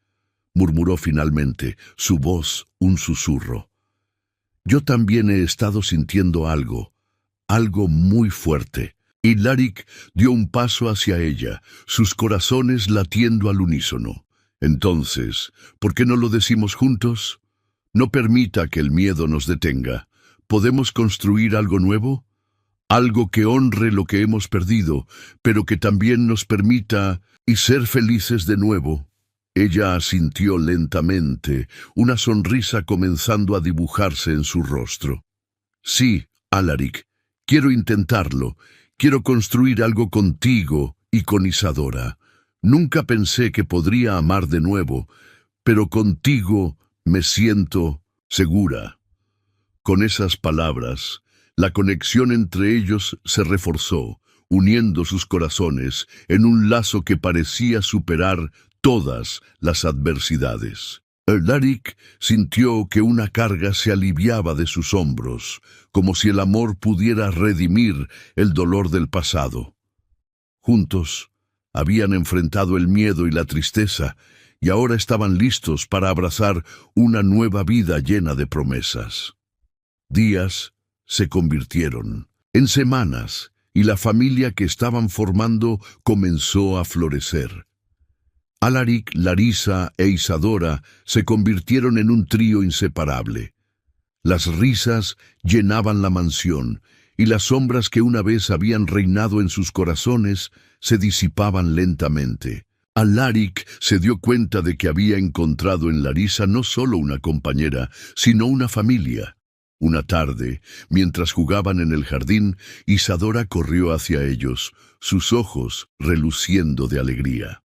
murmuró finalmente, su voz un susurro. «Yo también he estado sintiendo algo muy fuerte». Y Alaric dio un paso hacia ella, sus corazones latiendo al unísono. «Entonces, ¿por qué no lo decimos juntos? No permita que el miedo nos detenga. ¿Podemos construir algo nuevo? Algo que honre lo que hemos perdido, pero que también nos permita ser felices de nuevo». Ella asintió lentamente, una sonrisa comenzando a dibujarse en su rostro. «Sí, Alaric, quiero intentarlo. Quiero construir algo contigo y con Isadora. Nunca pensé que podría amar de nuevo, pero contigo me siento segura. Con esas palabras, la conexión entre ellos se reforzó, uniendo sus corazones en un lazo que parecía superar todas las adversidades. Alaric sintió que una carga se aliviaba de sus hombros, como si el amor pudiera redimir el dolor del pasado. Juntos, habían enfrentado el miedo y la tristeza, y ahora estaban listos para abrazar una nueva vida llena de promesas. Días se convirtieron en semanas, y la familia que estaban formando comenzó a florecer. Alaric, Larisa e Isadora se convirtieron en un trío inseparable. Las risas llenaban la mansión, y las sombras que una vez habían reinado en sus corazones se disipaban lentamente. Alaric se dio cuenta de que había encontrado en Larisa no solo una compañera, sino una familia. Una tarde, mientras jugaban en el jardín, Isadora corrió hacia ellos, sus ojos reluciendo de alegría.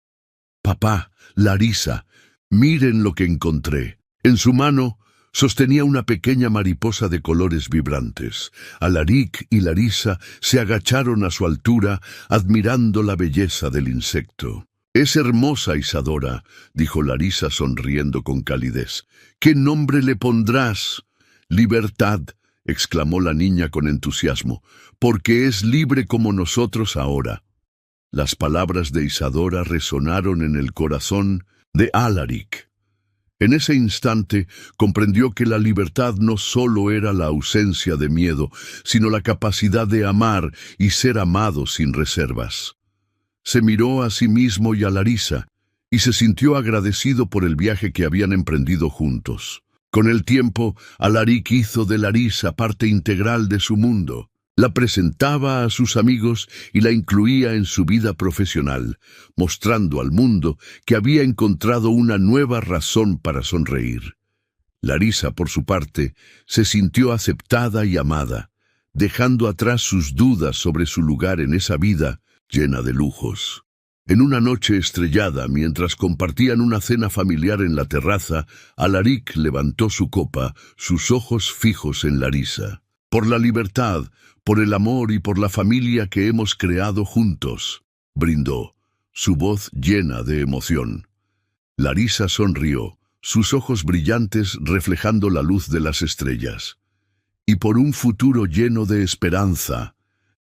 «Papá, Larisa, miren lo que encontré». En su mano sostenía una pequeña mariposa de colores vibrantes. Alaric y Larisa se agacharon a su altura, admirando la belleza del insecto. «Es hermosa, Isadora», dijo Larisa sonriendo con calidez. «¿Qué nombre le pondrás?» «Libertad», exclamó la niña con entusiasmo, «porque es libre como nosotros ahora». Las palabras de Isadora resonaron en el corazón de Alaric. En ese instante comprendió que la libertad no solo era la ausencia de miedo, sino la capacidad de amar y ser amado sin reservas. Se miró a sí mismo y a Larisa, y se sintió agradecido por el viaje que habían emprendido juntos. Con el tiempo, Alaric hizo de Larisa parte integral de su mundo. La presentaba a sus amigos y la incluía en su vida profesional, mostrando al mundo que había encontrado una nueva razón para sonreír. Larisa, por su parte, se sintió aceptada y amada, dejando atrás sus dudas sobre su lugar en esa vida llena de lujos. En una noche estrellada, mientras compartían una cena familiar en la terraza, Alaric levantó su copa, sus ojos fijos en Larisa. «Por la libertad, por el amor y por la familia que hemos creado juntos», brindó, su voz llena de emoción. Larisa sonrió, sus ojos brillantes reflejando la luz de las estrellas. «Y por un futuro lleno de esperanza»,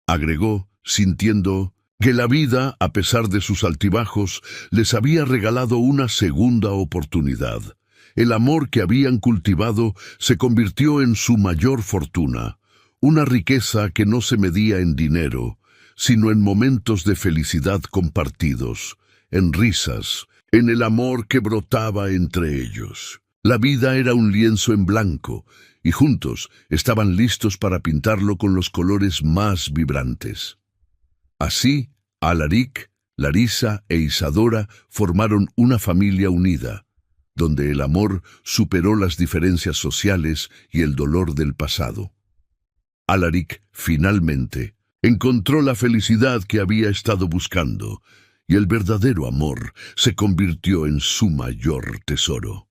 agregó, sintiendo que la vida, a pesar de sus altibajos, les había regalado una segunda oportunidad. El amor que habían cultivado se convirtió en su mayor fortuna, una riqueza que no se medía en dinero, sino en momentos de felicidad compartidos, en risas, en el amor que brotaba entre ellos. La vida era un lienzo en blanco, y juntos estaban listos para pintarlo con los colores más vibrantes. Así, Alaric, Larisa e Isadora formaron una familia unida, donde el amor superó las diferencias sociales y el dolor del pasado. Alaric, finalmente, encontró la felicidad que había estado buscando, y el verdadero amor se convirtió en su mayor tesoro.